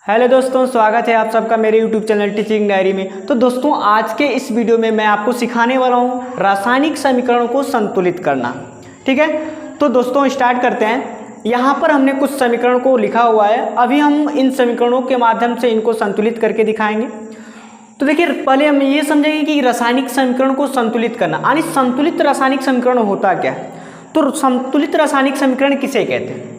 Hello दोस्तों, स्वागत है आप सबका मेरे YouTube चैनल टीचिंग डायरी में। तो दोस्तों, आज के इस वीडियो में मैं आपको सिखाने वाला हूँ रासायनिक समीकरणों को संतुलित करना। ठीक है, तो दोस्तों स्टार्ट करते हैं। यहाँ पर हमने कुछ समीकरण को लिखा हुआ है, अभी हम इन समीकरणों के माध्यम से इनको संतुलित करके दिखाएंगे। तो देखिए, पहले हम ये समझेंगे कि रासायनिक समीकरण को संतुलित करना यानी संतुलित रासायनिक समीकरण होता क्या है। तो संतुलित रासायनिक समीकरण किसे कहते हैं,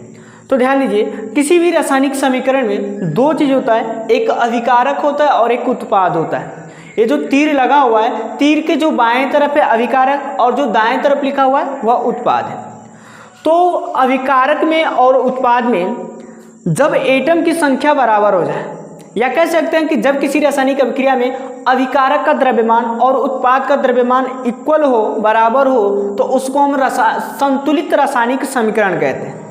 तो ध्यान दीजिए, किसी भी रासायनिक समीकरण में दो चीज होता है, एक अभिकारक होता है और एक उत्पाद होता है। ये जो तीर लगा हुआ है, तीर के जो बाएं तरफ है अभिकारक और जो दाएं तरफ लिखा हुआ है वह उत्पाद है। तो अभिकारक में और उत्पाद में जब एटम की संख्या बराबर हो जाए, या कह सकते हैं कि जब किसी रासायनिक अभिक्रिया में अभिकारक का द्रव्यमान और उत्पाद का द्रव्यमान इक्वल हो, बराबर हो, तो उसको हम संतुलित रासायनिक समीकरण कहते हैं।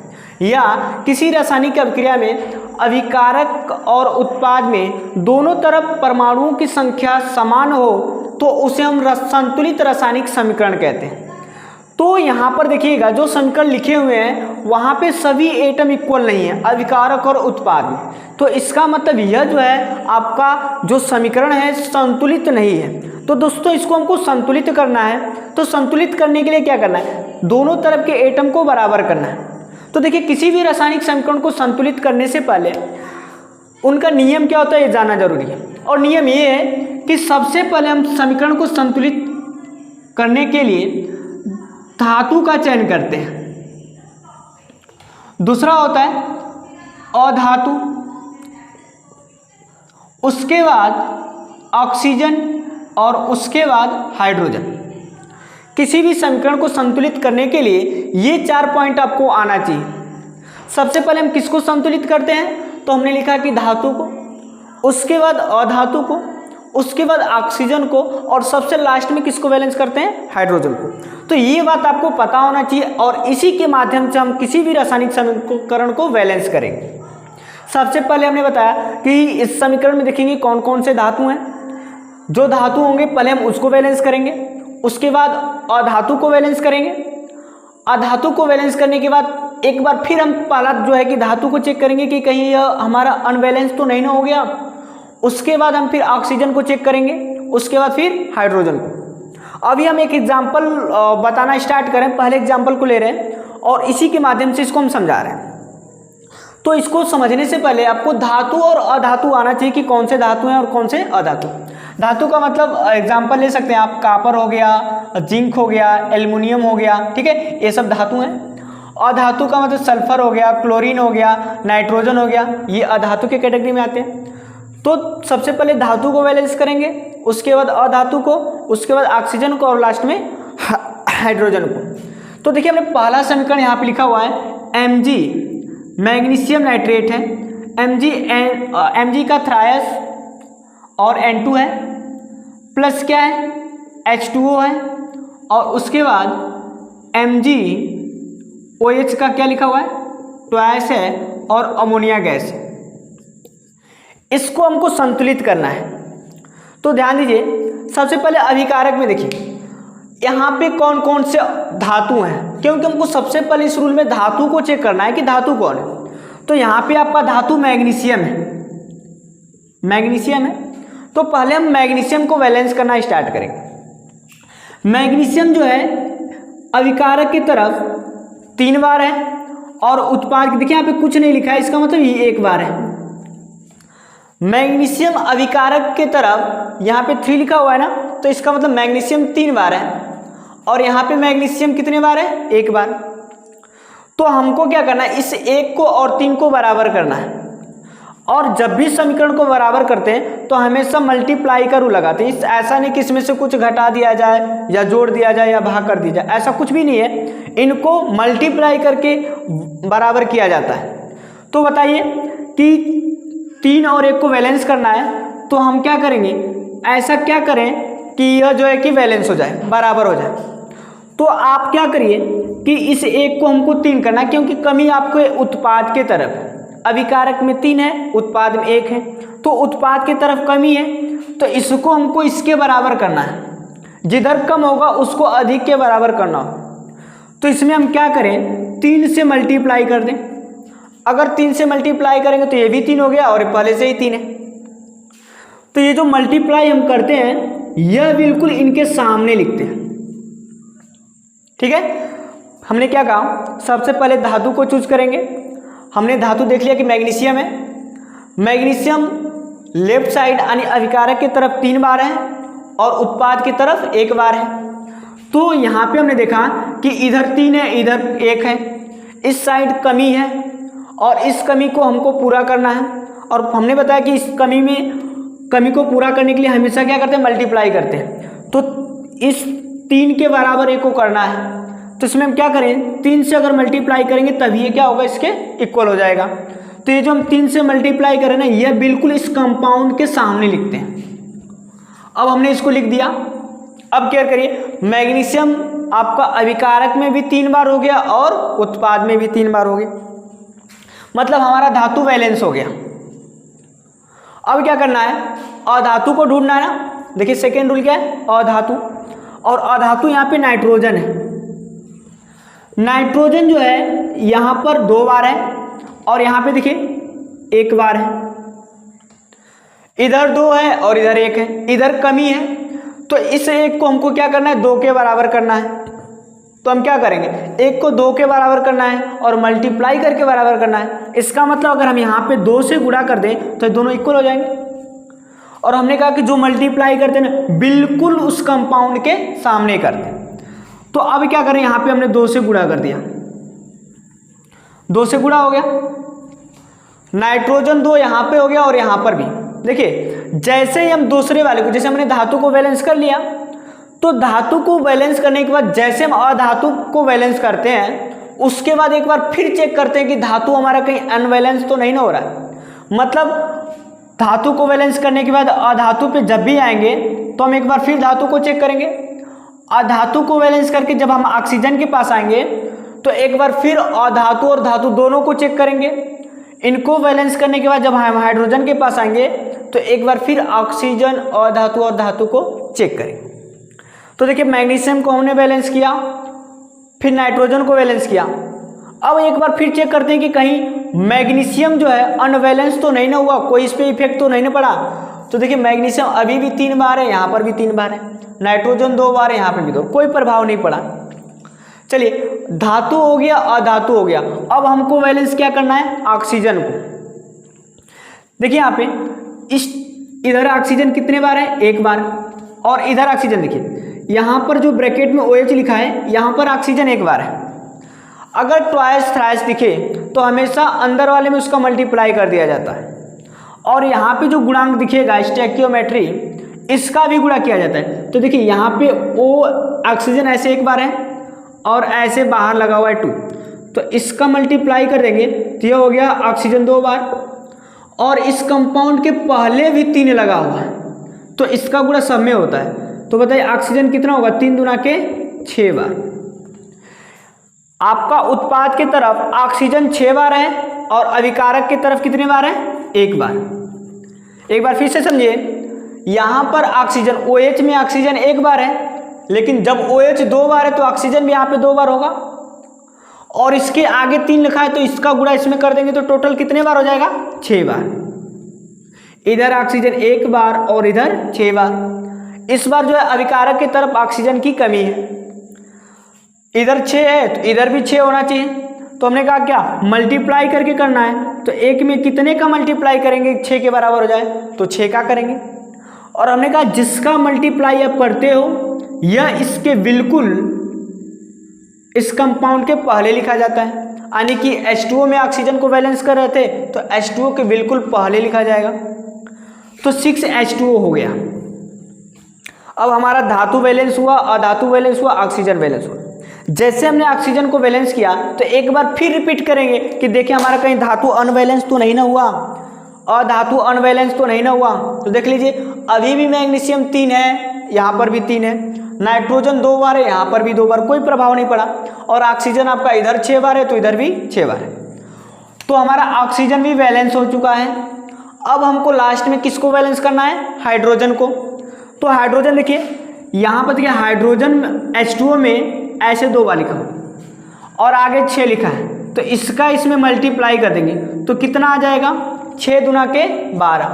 या किसी रासायनिक अभिक्रिया में अभिकारक और उत्पाद में दोनों तरफ परमाणुओं की संख्या समान हो, तो उसे हम संतुलित रासायनिक समीकरण कहते हैं। तो यहाँ पर देखिएगा, जो समीकरण लिखे हुए हैं वहाँ पे सभी एटम इक्वल नहीं है अभिकारक और उत्पाद में। तो इसका मतलब यह जो है आपका जो समीकरण है संतुलित नहीं है। तो दोस्तों, इसको हमको संतुलित करना है। तो संतुलित करने के लिए क्या करना है, दोनों तरफ के एटम को बराबर करना है। तो देखिए, किसी भी रासायनिक समीकरण को संतुलित करने से पहले उनका नियम क्या होता है ये जानना जरूरी है। और नियम ये है कि सबसे पहले हम समीकरण को संतुलित करने के लिए धातु का चयन करते हैं। दूसरा होता है अधातु, उसके बाद ऑक्सीजन और उसके बाद हाइड्रोजन। किसी भी समीकरण को संतुलित करने के लिए ये 4 पॉइंट आपको आना चाहिए। सबसे पहले हम किसको संतुलित करते हैं, तो हमने लिखा कि धातु को, उसके बाद अधातु को, उसके बाद ऑक्सीजन को, और सबसे लास्ट में किसको बैलेंस करते हैं, हाइड्रोजन को। तो ये बात आपको पता होना चाहिए, और इसी के माध्यम से हम किसी भी रासायनिक समीकरण को बैलेंस करेंगे। सबसे पहले हमने बताया कि इस समीकरण में देखेंगे कौन कौन से धातु हैं। जो धातु होंगे पहले हम उसको बैलेंस करेंगे, उसके बाद अधातु को बैलेंस करेंगे। अधातु को बैलेंस करने के बाद एक बार फिर हम पहला जो है कि धातु को चेक करेंगे कि कहीं यह हमारा अनबैलेंस तो नहीं ना हो गया। उसके बाद हम फिर ऑक्सीजन को चेक करेंगे, उसके बाद फिर हाइड्रोजन को। अभी हम एक एग्जाम्पल बताना स्टार्ट करें, पहले एग्जाम्पल को ले रहे हैं और इसी के माध्यम से इसको हम समझा रहे हैं। तो इसको समझने से पहले आपको धातु और अधातु आना चाहिए कि कौन से धातु हैं और कौन से अधातु। धातु का मतलब एग्जाम्पल ले सकते हैं आप, कापर हो गया, जिंक हो गया, एल्युमिनियम हो गया, ठीक है, ये सब धातु हैं। अधातु का मतलब सल्फर हो गया, क्लोरीन हो गया, नाइट्रोजन हो गया, ये अधातु के कैटेगरी में आते हैं। तो सबसे पहले धातु को बैलेंस करेंगे, उसके बाद अधातु को, उसके बाद ऑक्सीजन को और लास्ट में हाइड्रोजन को। तो देखिए, हमने पहला समीकरण यहाँ पे लिखा हुआ है Mg, मैग्नीशियम नाइट्रेट है। Mg का थ्रायस और N2 है, प्लस क्या है, H2O है, और उसके बाद MgOH का क्या लिखा हुआ है, ट्वाइस है, और अमोनिया गैस है। इसको हमको संतुलित करना है। तो ध्यान दीजिए, सबसे पहले अभिकारक में देखिए यहाँ पे कौन कौन से धातु हैं, क्योंकि हमको सबसे पहले इस रूल में धातु को चेक करना है कि धातु कौन है। तो यहाँ पे आपका धातु मैग्नीशियम है, मैग्नीशियम है। तो पहले हम मैग्नीशियम को बैलेंस करना स्टार्ट करेंगे। मैग्नीशियम जो है अभिकारक की तरफ 3 बार है और उत्पाद देखिए यहाँ पे कुछ नहीं लिखा है, इसका मतलब ये 1 बार है। मैग्नीशियम अभिकारक के तरफ यहाँ पे 3 लिखा हुआ है ना, तो इसका मतलब मैग्नीशियम 3 बार है, और यहाँ पे मैग्नीशियम कितने बार है, 1 बार। तो हमको क्या करना है, इस 1 को और 3 को बराबर करना है। और जब भी समीकरण को बराबर करते हैं तो हमेशा मल्टीप्लाई का रूल लगाते हैं। ऐसा नहीं कि इसमें से कुछ घटा दिया जाए या जोड़ दिया जाए या भाग कर दिया जाए, ऐसा कुछ भी नहीं है। इनको मल्टीप्लाई करके बराबर किया जाता है। तो बताइए कि 3 और 1 को बैलेंस करना है, तो हम क्या करेंगे, ऐसा क्या करें कि यह जो है कि बैलेंस हो जाए, बराबर हो जाए। तो आप क्या करिए कि इस 1 को हमको 3 करना है, क्योंकि कमी आपको उत्पाद के तरफ है। अभिकारक में 3 है, उत्पाद में 1 है, तो उत्पाद की तरफ कमी है, तो इसको हमको इसके बराबर करना है। जिधर कम होगा उसको अधिक के बराबर करना हो। तो इसमें हम क्या करें, 3 से मल्टीप्लाई कर दें, अगर 3 से मल्टीप्लाई करेंगे तो ये भी 3 हो गया और पहले से ही 3 है। तो ये जो मल्टीप्लाई हम करते हैं यह बिल्कुल इनके सामने लिखते हैं। ठीक है, हमने क्या कहा, सबसे पहले धातु को चूज करेंगे। हमने धातु देख लिया कि मैग्नीशियम है। मैग्नीशियम लेफ्ट साइड यानी अभिकारक की तरफ 3 बार है और उत्पाद की तरफ 1 बार है। तो यहाँ पे हमने देखा कि इधर 3 है, इधर 1 है, इस साइड कमी है और इस कमी को हमको पूरा करना है। और हमने बताया कि इस कमी को पूरा करने के लिए हमेशा क्या करते हैं, मल्टीप्लाई करते हैं। तो इस 3 के बराबर 1 को करना है। तो इसमें हम क्या करें, 3 से अगर मल्टीप्लाई करेंगे तभी ये क्या होगा, इसके इक्वल हो जाएगा। तो ये जो हम 3 से मल्टीप्लाई करें ना, ये बिल्कुल इस कंपाउंड के सामने लिखते हैं। अब हमने इसको लिख दिया। अब क्या करिए, मैग्नीशियम आपका अभिकारक में भी 3 बार हो गया और उत्पाद में भी 3 बार हो गया, मतलब हमारा धातु वैलेंस हो गया। अब क्या करना है, अधातु को ढूंढना है ना। देखिए सेकेंड रूल क्या है, अधातु। और अधातु यहाँ पे नाइट्रोजन है। नाइट्रोजन जो है यहाँ पर 2 बार है और यहाँ पे देखिए 1 बार है। इधर 2 है और इधर 1 है, इधर कमी है। तो इस 1 को हमको क्या करना है, 2 के बराबर करना है। तो हम क्या करेंगे, 1 को 2 के बराबर करना है और मल्टीप्लाई करके बराबर करना है। इसका मतलब अगर हम यहाँ पे 2 से गुणा कर दें तो दोनों इक्वल हो जाएंगे। और हमने कहा कि जो मल्टीप्लाई करते हैं ना, बिल्कुल उस कंपाउंड के सामने करते हैं। तो अब क्या करें, यहाँ पे हमने 2 से गुणा कर दिया, 2 से गुणा हो गया। नाइट्रोजन 2 यहाँ पे हो गया और यहाँ पर भी। देखिए जैसे ही हम दूसरे वाले को, जैसे हमने धातु को बैलेंस कर लिया, तो धातु को बैलेंस करने के बाद जैसे हम अधातु को बैलेंस करते हैं, उसके बाद एक बार फिर चेक करते हैं कि धातु हमारा कहीं अनबैलेंस तो नहीं ना हो रहा है। मतलब धातु को बैलेंस करने के बाद अधातु पे जब भी आएंगे तो हम एक बार फिर धातु को चेक करेंगे। अधातु को बैलेंस करके जब हम ऑक्सीजन के पास आएंगे तो एक बार फिर अधातु और धातु दोनों को चेक करेंगे। इनको बैलेंस करने के बाद जब हम हाइड्रोजन के पास आएंगे तो एक बार फिर ऑक्सीजन, अधातु और धातु को चेक करेंगे। तो देखिए मैग्नीशियम को हमने बैलेंस किया, फिर नाइट्रोजन को बैलेंस किया। अब एक बार फिर चेक करते हैं कि कहीं मैग्नीशियम जो है अनबैलेंस तो नहीं ना हुआ, कोई इस पर इफेक्ट तो नहीं ना पड़ा। तो देखिए मैग्नीशियम अभी भी 3 बार है, यहाँ पर भी 3 बार है, नाइट्रोजन 2 बार है, यहाँ पर भी 2, कोई प्रभाव नहीं पड़ा। चलिए धातु हो गया, अधातु हो गया। अब हमको बैलेंस क्या करना है, ऑक्सीजन को। देखिए यहाँ पे इधर ऑक्सीजन कितने बार है, 1 बार। और इधर ऑक्सीजन देखिए यहाँ पर जो ब्रैकेट में OH लिखा है, यहाँ पर ऑक्सीजन 1 बार है। अगर ट्वाइस थ्राइस दिखे तो हमेशा अंदर वाले में उसका मल्टीप्लाई कर दिया जाता है। और यहाँ पे जो गुणांक दिखेगा स्टैकियोमेट्री, इसका भी गुणा किया जाता है। तो देखिए यहाँ पे ऑक्सीजन ऐसे 1 बार है और ऐसे बाहर लगा हुआ है 2, तो इसका मल्टीप्लाई कर देंगे तो यह हो गया ऑक्सीजन 2 बार। और इस कंपाउंड के पहले भी 3 लगा हुआ है, तो इसका गुणा सब में होता है। तो बताइए ऑक्सीजन कितना होगा, 3 दूना के 6 बार। आपका उत्पाद की तरफ ऑक्सीजन 6 बार है और अभिकारक की तरफ कितने बार है, 1 बार। एक बार फिर से समझिए, यहाँ पर ऑक्सीजन OH में ऑक्सीजन 1 बार है, लेकिन जब OH 2 बार है तो ऑक्सीजन भी यहाँ पे 2 बार होगा। और इसके आगे 3 लिखा है तो इसका गुणा इसमें कर देंगे तो टोटल कितने बार हो जाएगा, 6 बार। इधर ऑक्सीजन 1 बार और इधर 6 बार। इस बार जो है अभिकारक की तरफ ऑक्सीजन की कमी है, इधर 6 है तो इधर भी 6 होना चाहिए। तो हमने कहा क्या, मल्टीप्लाई करके करना है। तो 1 में कितने का मल्टीप्लाई करेंगे 6 के बराबर हो जाए, तो 6 का करेंगे। और हमने कहा जिसका मल्टीप्लाई आप करते हो यह इसके बिल्कुल इस कंपाउंड के पहले लिखा जाता है। यानी कि H2O में ऑक्सीजन को बैलेंस कर रहे थे तो H2O के बिल्कुल पहले लिखा जाएगा। तो 6H2O हो गया। अब हमारा धातु बैलेंस हुआ, अधातु बैलेंस हुआ, ऑक्सीजन बैलेंस हुआ। जैसे हमने ऑक्सीजन को बैलेंस किया तो एक बार फिर रिपीट करेंगे कि देखिए हमारा कहीं धातु अनबैलेंस तो नहीं ना हुआ, अधातु अनबैलेंस तो नहीं ना हुआ। तो देख लीजिए अभी भी मैग्नीशियम 3 है, यहाँ पर भी 3 है, नाइट्रोजन 2 बार है, यहाँ पर भी 2 बार, कोई प्रभाव नहीं पड़ा। और ऑक्सीजन आपका इधर 6 बार है तो इधर भी 6 बार है। तो हमारा ऑक्सीजन भी बैलेंस हो चुका है। अब हमको लास्ट में किसको बैलेंस करना है, हाइड्रोजन को। तो हाइड्रोजन देखिए यहाँ पर, देखिए हाइड्रोजन H2O में ऐसे 2 बार लिखा और आगे 6 लिखा है। तो इसका इसमें मल्टीप्लाई कर देंगे तो कितना आ जाएगा 6 दूना के 12।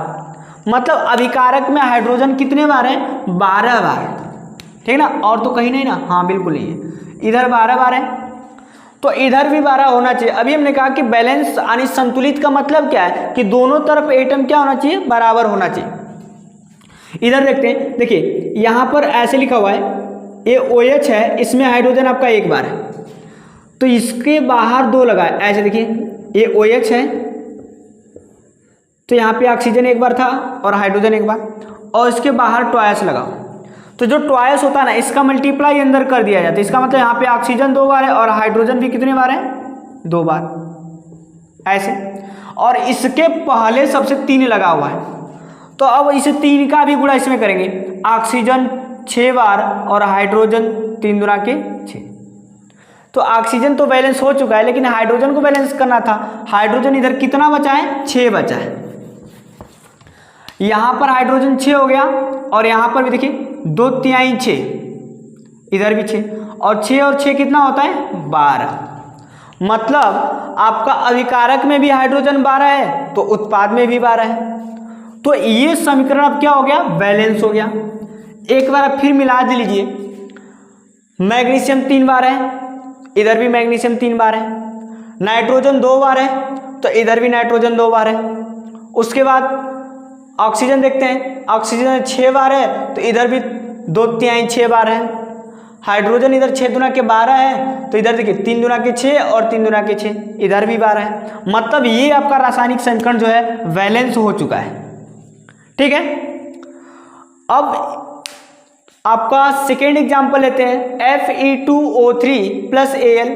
मतलब अभिकारक में हाइड्रोजन कितने बार है 12 बार, ठीक ना, और तो कहीं नहीं ना, हाँ बिल्कुल नहीं है, इधर 12 बार है तो इधर भी 12 होना चाहिए। अभी हमने कहा कि बैलेंस यानी संतुलित का मतलब क्या है कि दोनों तरफ एटम क्या होना चाहिए बराबर होना चाहिए। इधर देखते हैं, देखिए यहाँ पर ऐसे लिखा हुआ है ये OH है, इसमें हाइड्रोजन आपका 1 बार है तो इसके बाहर 2 लगा है, ऐसे देखिए ये OH है तो यहाँ पे ऑक्सीजन 1 बार था और हाइड्रोजन 1 बार, और इसके बाहर ट्वाइस लगाओ तो जो ट्वाइस होता है ना इसका मल्टीप्लाई अंदर कर दिया जाता है। इसका मतलब यहाँ पे ऑक्सीजन 2 बार है और हाइड्रोजन भी कितने बार है 2 बार ऐसे, और इसके पहले सबसे 3 लगा हुआ है तो अब इसे 3 का भी गुणा इसमें करेंगे, ऑक्सीजन 6 बार और हाइड्रोजन 3 दूना के 6। तो ऑक्सीजन तो बैलेंस हो चुका है लेकिन हाइड्रोजन को बैलेंस करना था। हाइड्रोजन इधर कितना बचा है 6 बचा है, यहाँ पर हाइड्रोजन 6 हो गया और यहाँ पर भी देखिए 2 तिहाई 6, इधर भी 6 और 6 कितना होता है 12। मतलब आपका अभिकारक में भी हाइड्रोजन 12 है तो उत्पाद में भी 12 है। तो ये समीकरण अब क्या हो गया बैलेंस हो गया। एक बार आप फिर मिला दे लीजिए, मैग्नीशियम 3 बार है, इधर भी मैग्नीशियम 3 बार है, नाइट्रोजन 2 बार है तो इधर भी नाइट्रोजन 2 बार है। उसके बाद ऑक्सीजन देखते हैं, ऑक्सीजन 6 बार है तो इधर भी 2 तिहाई 6 बार है। हाइड्रोजन इधर 6 दूना के 12 है तो इधर देखिए 3 दूना के 6 और 3 दूना के 6, इधर भी 12 है। मतलब ये आपका रासायनिक समीकरण जो है वैलेंस हो चुका है, ठीक है। अब आपका सेकेंड एग्जाम्पल लेते हैं Fe2O3 plus Al,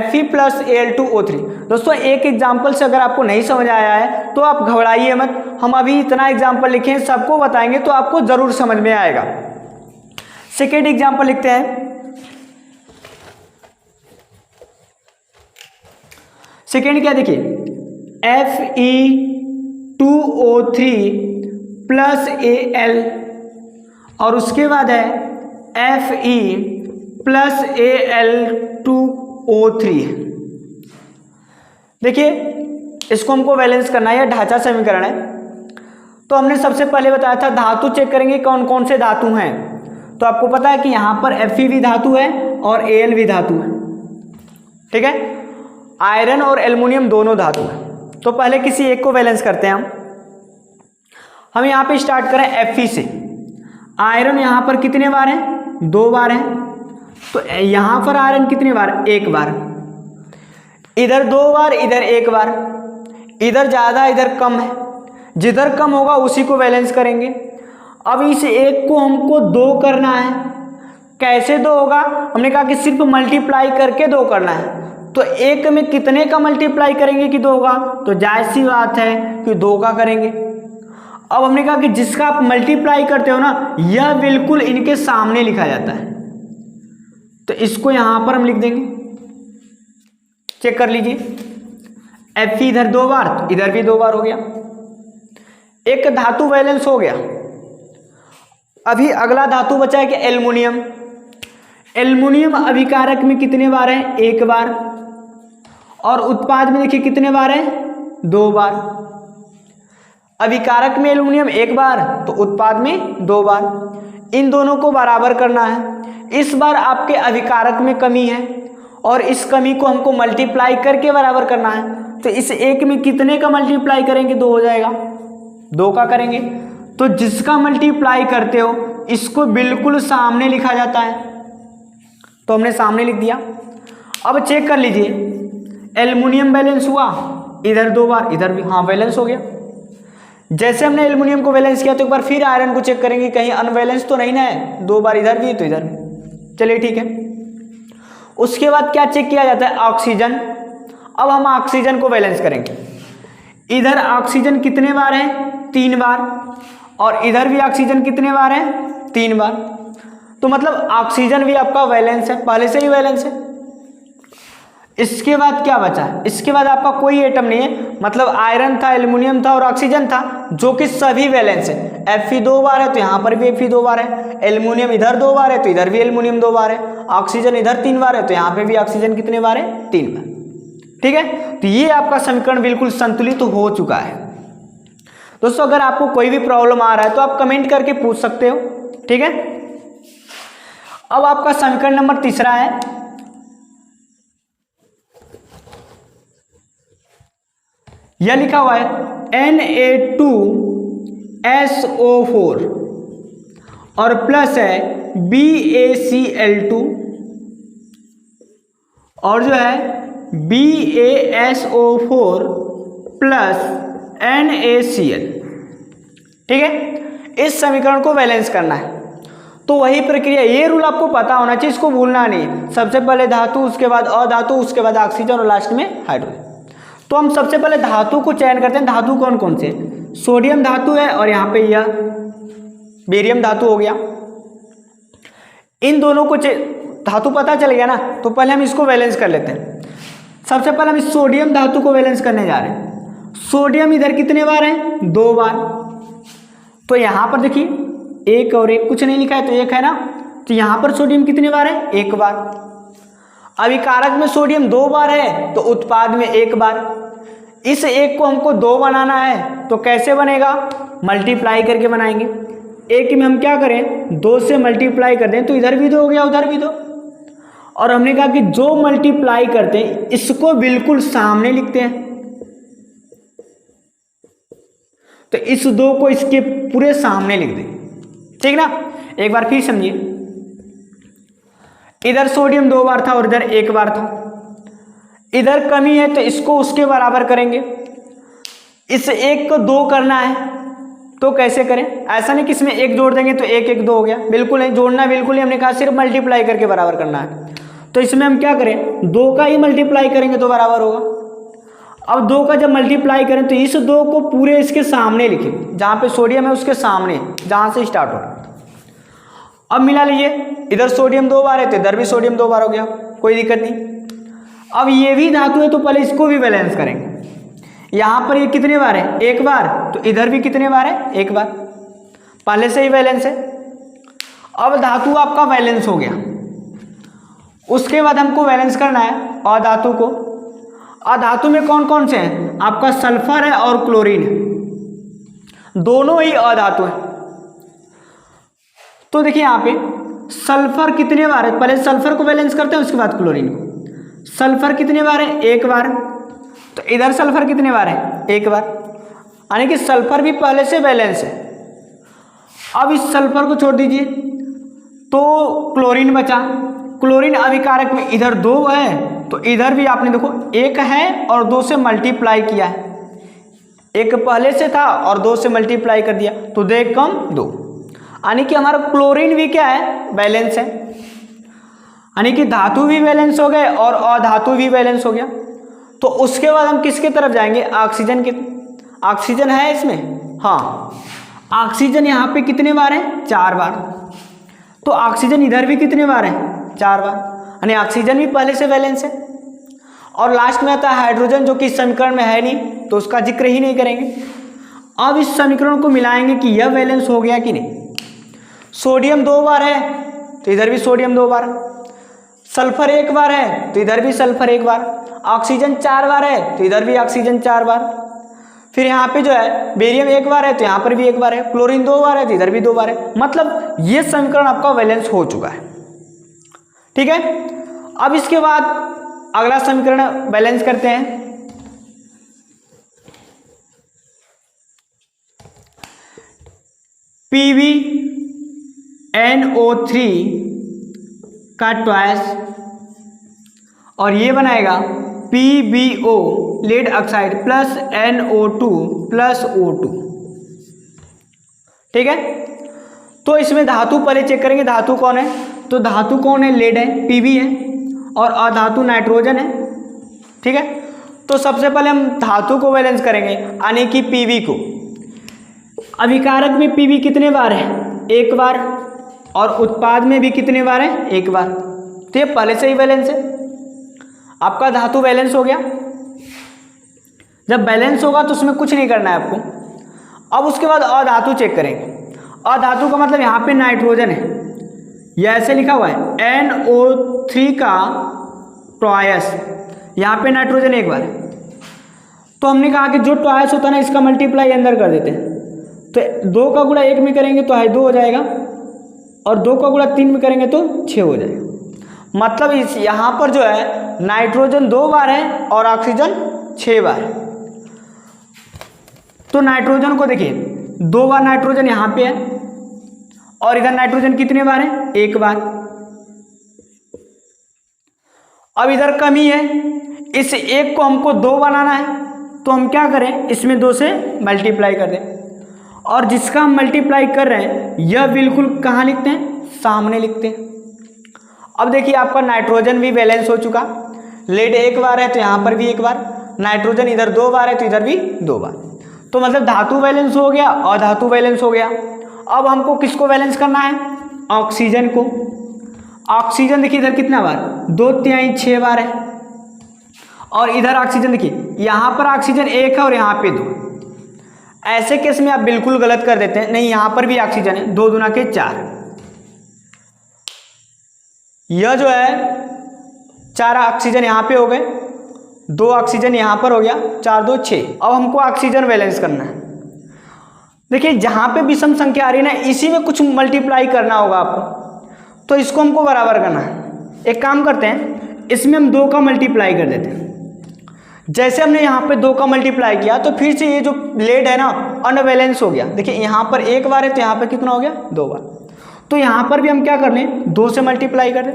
Fe plus Al2O3। दोस्तों एक एग्जाम्पल से अगर आपको नहीं समझ आया है तो आप घबराइए मत, हम अभी इतना एग्जाम्पल लिखे हैं सबको बताएंगे तो आपको जरूर समझ में आएगा। सेकेंड एग्जाम्पल लिखते हैं, सेकेंड क्या देखिए Fe2O3 प्लस Al और उसके बाद है Fe प्लस Al2O3। देखिए इसको हमको बैलेंस करना है, यह ढांचा समीकरण है। तो हमने सबसे पहले बताया था धातु चेक करेंगे कौन कौन से धातु हैं, तो आपको पता है कि यहाँ पर Fe भी धातु है और Al भी धातु है, ठीक है। आयरन और एल्युमिनियम दोनों धातु है। तो पहले किसी एक को बैलेंस करते हैं हम यहाँ पे स्टार्ट करें Fe से। आयरन यहाँ पर कितने बार है 2 बार है तो यहाँ पर आयरन कितने बार 1 बार, इधर 2 बार इधर 1 बार, इधर ज़्यादा इधर कम है, जिधर कम होगा उसी को बैलेंस करेंगे। अब इस एक को हमको 2 करना है, कैसे 2 होगा, हमने कहा कि सिर्फ मल्टीप्लाई करके 2 करना है। तो एक में कितने का मल्टीप्लाई करेंगे कि 2 होगा, तो जायज़ सी बात है कि 2 का करेंगे। अब हमने कहा कि जिसका आप मल्टीप्लाई करते हो ना यह बिल्कुल इनके सामने लिखा जाता है, तो इसको यहां पर हम लिख देंगे। चेक कर लीजिए Fe इधर 2 बार इधर भी 2 बार हो गया, एक धातु बैलेंस हो गया। अभी अगला धातु बचा है कि एल्युमिनियम। एल्युमिनियम अभिकारक में कितने बार है 1 बार और उत्पाद में देखिए कितने बार है 2 बार। अभिकारक में एल्युमिनियम 1 बार तो उत्पाद में 2 बार, इन दोनों को बराबर करना है। इस बार आपके अभिकारक में कमी है और इस कमी को हमको मल्टीप्लाई करके बराबर करना है। तो इस एक में कितने का मल्टीप्लाई करेंगे 2 हो जाएगा, 2 का करेंगे। तो जिसका मल्टीप्लाई करते हो इसको बिल्कुल सामने लिखा जाता है, तो हमने सामने लिख दिया। अब चेक कर लीजिए एल्युमिनियम बैलेंस हुआ, इधर 2 बार इधर भी, हाँ बैलेंस हो गया। जैसे हमने एल्युमिनियम को बैलेंस किया तो एक बार फिर आयरन को चेक करेंगे कहीं अनबैलेंस तो नहीं ना है, 2 बार इधर भी तो इधर भी, चलिए ठीक है। उसके बाद क्या चेक किया जाता है ऑक्सीजन। अब हम ऑक्सीजन को बैलेंस करेंगे, इधर ऑक्सीजन कितने बार है 3 बार और इधर भी ऑक्सीजन कितने बार है 3 बार। तो मतलब ऑक्सीजन भी आपका वैलेंस है, पहले से ही वैलेंस है। इसके बाद क्या बचा, इसके बाद आपका कोई एटम नहीं है, मतलब आयरन था एल्युमिनियम था और ऑक्सीजन था जो कि सभी वैलेंस है। Fe 2 बार है तो यहाँ पर भी Fe 2 बार है, एल्युमिनियम इधर 2 बार है तो इधर भी एल्युमिनियम 2 बार है, ऑक्सीजन इधर 3 बार है तो यहाँ पे भी ऑक्सीजन कितने बार है 3 बार। ठीक है, तो ये आपका समीकरण बिल्कुल संतुलित हो चुका है। दोस्तों अगर आपको कोई भी प्रॉब्लम आ रहा है तो आप कमेंट करके पूछ सकते हो, ठीक है। अब आपका समीकरण नंबर तीसरा है, यह लिखा हुआ है Na2SO4 और प्लस है BaCl2 और जो है BaSO4 प्लस NaCl, ठीक है। इस समीकरण को बैलेंस करना है, तो वही प्रक्रिया, ये रूल आपको पता होना चाहिए, इसको भूलना नहीं। सबसे पहले धातु, उसके बाद अधातु, उसके बाद ऑक्सीजन और लास्ट में हाइड्रोजन। तो हम सबसे पहले धातु को चयन करते हैं। धातु कौन कौन से? सोडियम धातु है और यहाँ पे यह बेरियम धातु हो गया। इन दोनों को धातु पता चल गया ना, तो पहले हम इसको बैलेंस कर लेते हैं। सबसे पहले हम इस सोडियम धातु को बैलेंस करने जा रहे हैं। सोडियम इधर कितने बार है? 2 बार। तो यहाँ पर देखिए 1 और 1, कुछ नहीं लिखा है तो 1 है ना, तो यहाँ पर सोडियम कितने बार है? 1 बार। अभिकारक में सोडियम 2 बार है तो उत्पाद में 1 बार। इस 1 को हमको 2 बनाना है तो कैसे बनेगा? मल्टीप्लाई करके बनाएंगे। 1 में हम क्या करें? 2 से मल्टीप्लाई कर दें तो इधर भी 2 हो गया, उधर भी 2। और हमने कहा कि जो मल्टीप्लाई करते हैं इसको बिल्कुल सामने लिखते हैं, तो इस 2 को इसके पूरे सामने लिख दें, ठीक ना। एक बार फिर समझिए, इधर सोडियम 2 बार था और इधर 1 बार था। इधर कमी है तो इसको उसके बराबर करेंगे। इस 1 को 2 करना है तो कैसे करें? ऐसा नहीं कि इसमें 1 जोड़ देंगे तो 1 1 2 हो गया, बिल्कुल नहीं, जोड़ना बिल्कुल नहीं। हमने कहा सिर्फ मल्टीप्लाई करके बराबर करना है। तो इसमें हम क्या करें? 2 का ही मल्टीप्लाई करेंगे तो बराबर होगा। अब 2 का जब मल्टीप्लाई करें तो इस 2 को पूरे इसके सामने लिखें, जहाँ पे सोडियम है उसके सामने, जहाँ से स्टार्ट हो रहा है। अब मिला लीजिए, इधर सोडियम 2 बार है तो इधर भी सोडियम 2 बार हो गया, कोई दिक्कत नहीं। अब ये भी धातु है तो पहले इसको भी बैलेंस करेंगे। यहाँ पर ये कितने बार है? 1 बार, तो इधर भी कितने बार है? 1 बार, पहले से ही बैलेंस है। अब धातु आपका बैलेंस हो गया, उसके बाद हमको बैलेंस करना है अधातु को। अधातु में कौन कौन से हैं? आपका सल्फर है और क्लोरीन है, दोनों ही अधातु है। तो देखिए यहाँ पे सल्फर कितने बार है? पहले सल्फर को बैलेंस करते हैं, उसके बाद क्लोरीन को। सल्फर कितने बार है? 1 बार। तो इधर सल्फर कितने बार है? 1 बार, यानी कि सल्फर भी पहले से बैलेंस है। अब इस सल्फर को छोड़ दीजिए तो क्लोरीन बचा। क्लोरीन अभिकारक में इधर 2 है तो इधर भी आपने देखो 1 है और 2 से मल्टीप्लाई किया है। 1 पहले से था और 2 से मल्टीप्लाई कर दिया तो 2 कम 2, यानी कि हमारा क्लोरीन भी क्या है? बैलेंस है। यानी कि धातु भी बैलेंस हो गए और अधातु भी बैलेंस हो गया। तो उसके बाद हम किसके तरफ जाएंगे? ऑक्सीजन के। ऑक्सीजन है इसमें? हाँ, ऑक्सीजन यहाँ पे कितने बार है? 4 बार। तो ऑक्सीजन इधर भी कितने बार है? 4 बार, यानी ऑक्सीजन भी पहले से बैलेंस है। और लास्ट में आता है हाइड्रोजन, जो कि इस समीकरण में है नहीं तो उसका जिक्र ही नहीं करेंगे। अब इस समीकरण को मिलाएंगे कि यह बैलेंस हो गया कि नहीं। सोडियम 2 बार है तो इधर भी सोडियम 2 बार, सल्फर 1 बार है तो इधर भी सल्फर 1 बार, ऑक्सीजन 4 बार है तो इधर भी ऑक्सीजन 4 बार, फिर यहाँ पे जो है बेरियम 1 बार है तो यहाँ पर भी 1 बार है, क्लोरीन 2 बार है तो इधर भी 2 बार है। मतलब ये समीकरण आपका बैलेंस हो चुका है, ठीक है। अब इसके बाद अगला समीकरण बैलेंस करते हैं। PbNO3 का ट्वाइस और ये बनाएगा PbO lead oxide plus NO2 plus O2, ठीक है। तो इसमें धातु पहले चेक करेंगे, धातु कौन है? तो धातु कौन है? लेड है, Pb है, और अधातु नाइट्रोजन है, ठीक है। तो सबसे पहले हम धातु को बैलेंस करेंगे, यानी कि Pb को। अभिकारक में Pb कितने बार है? 1 बार, और उत्पाद में भी कितने बार है? 1 बार। तो ये पहले से ही बैलेंस है, आपका धातु बैलेंस हो गया। जब बैलेंस होगा तो उसमें कुछ नहीं करना है आपको। अब उसके बाद अधातु चेक करेंगे। अधातु का मतलब यहाँ पे नाइट्रोजन है, यह ऐसे लिखा हुआ है NO3 का ट्वाइस, यहाँ पे नाइट्रोजन एक बार है, तो हमने कहा कि जो ट्वाइस होता है ना इसका मल्टीप्लाई अंदर कर देते हैं। तो 2 का गुणा 1 में करेंगे तो 2 हो जाएगा, और 2 का गुणा 3 में करेंगे तो 6 हो जाएगा। मतलब इस यहाँ पर जो है नाइट्रोजन 2 बार है और ऑक्सीजन 6 बार है। तो नाइट्रोजन को देखिए 2 बार नाइट्रोजन यहाँ पे है, और इधर नाइट्रोजन कितने बार है? 1 बार। अब इधर कमी है, इस 1 को हमको 2 बनाना है, तो हम क्या करें, इसमें 2 से मल्टीप्लाई कर दें, और जिसका हम मल्टीप्लाई कर रहे हैं यह बिल्कुल कहाँ लिखते हैं? सामने लिखते हैं। अब देखिए आपका नाइट्रोजन भी बैलेंस हो चुका, लेड 1 बार है तो यहाँ पर भी 1 बार, नाइट्रोजन इधर 2 बार है तो इधर भी 2 बार। तो मतलब धातु बैलेंस हो गया और धातु बैलेंस हो गया। अब हमको किसको बैलेंस करना है? ऑक्सीजन को। ऑक्सीजन देखिए इधर कितना बार? 2/3 6 बार है, और इधर ऑक्सीजन देखिए यहाँ पर ऑक्सीजन 1 है और यहाँ पे 2। ऐसे केस में आप बिल्कुल गलत कर देते हैं, नहीं यहाँ पर भी ऑक्सीजन है, 2 दूना के 4। यह जो है 4 ऑक्सीजन यहाँ पे हो गए, 2 ऑक्सीजन यहाँ पर हो गया, 4 2 6। अब हमको ऑक्सीजन बैलेंस करना है। देखिए जहाँ पे विषम संख्या आ रही है ना, इसी में कुछ मल्टीप्लाई करना होगा आपको, तो इसको हमको बराबर करना है। एक काम करते हैं, इसमें हम 2 का मल्टीप्लाई कर देते हैं। जैसे हमने यहाँ पे 2 का मल्टीप्लाई किया तो फिर से ये जो लेड है ना अनबैलेंस हो गया। देखिए यहाँ पर 1 बार है तो यहाँ पर कितना हो गया? 2 बार। तो यहाँ पर भी हम क्या कर लें? 2 से मल्टीप्लाई कर दें।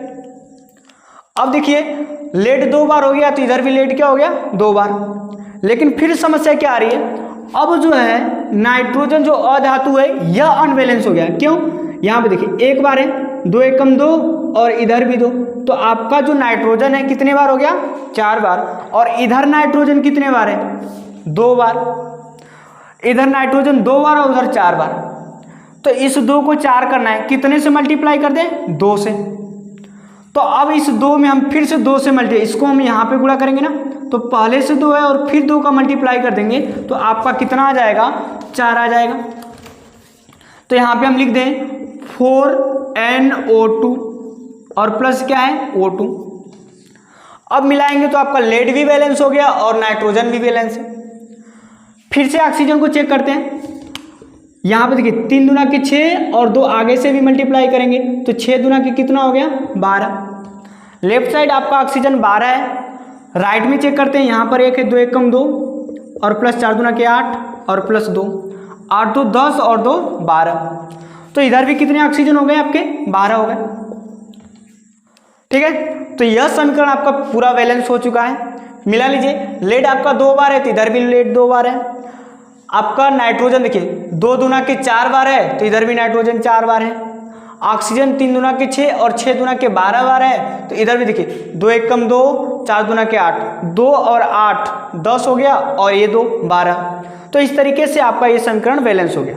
अब देखिए लेड 2 बार हो गया तो इधर भी लेड क्या हो गया? 2 बार। लेकिन फिर समस्या क्या आ रही है, अब जो है नाइट्रोजन जो अधातु है यह अनबैलेंस हो गया। क्यों? यहाँ पे देखिए 1 बार है, 2 एकम 2, और इधर भी 2, तो आपका जो नाइट्रोजन है कितने बार हो गया? 4 बार। और इधर नाइट्रोजन कितने बार है? 2 बार। इधर नाइट्रोजन 2 बार और उधर 4 बार। तो इस 2 को 4 करना है, कितने से मल्टीप्लाई कर दें? 2 से। तो अब इस 2 में हम फिर से 2 से मल्टीप्लाई, इसको हम यहाँ पे गुणा करेंगे ना, तो पहले से 2 है और फिर 2 का मल्टीप्लाई कर देंगे तो आपका कितना आ जाएगा? 4 आ जाएगा। तो यहाँ पे हम लिख दें 4NO2 और प्लस क्या है? O2। अब मिलाएंगे तो आपका लेड भी बैलेंस हो गया और नाइट्रोजन भी बैलेंस है। फिर से ऑक्सीजन को चेक करते हैं। यहाँ पे देखिए 3 दूना के 6 और 2 आगे से भी मल्टीप्लाई करेंगे तो 6 दूना के कितना हो गया? 12। लेफ्ट साइड आपका ऑक्सीजन 12 है। राइट में चेक करते हैं, यहाँ पर 1 है, 2 एकम 2 और प्लस 4 दूना के 8 और प्लस 2, 8 2 10 और 2 12। तो इधर भी कितने ऑक्सीजन हो गए आपके? 12 हो गए। ठीक है, तो यह समीकरण आपका पूरा बैलेंस हो चुका है। मिला लीजिए, लेड आपका 2 बार है तो इधर भी लेड 2 बार है। आपका नाइट्रोजन देखिए 2 दूना के 4 बार है तो इधर भी नाइट्रोजन 4 बार है। ऑक्सीजन 3 दूना के 6 और 6 दूना के 12 बार है, तो इधर भी देखिए 2 एकम 2, 4 दूना के 8, 2 और 8 10 हो गया, और ये 2 12। तो इस तरीके से आपका ये समीकरण बैलेंस हो गया।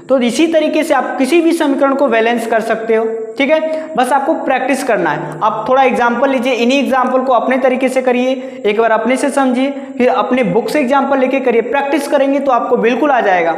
तो इसी तरीके से आप किसी भी समीकरण को बैलेंस कर सकते हो। ठीक है, बस आपको प्रैक्टिस करना है। आप थोड़ा एग्जाम्पल लीजिए, इन्हीं एग्जाम्पल को अपने तरीके से करिए, एक बार अपने से समझिए, फिर अपने बुक से एग्जाम्पल लेके करिए। प्रैक्टिस करेंगे तो आपको बिल्कुल आ जाएगा।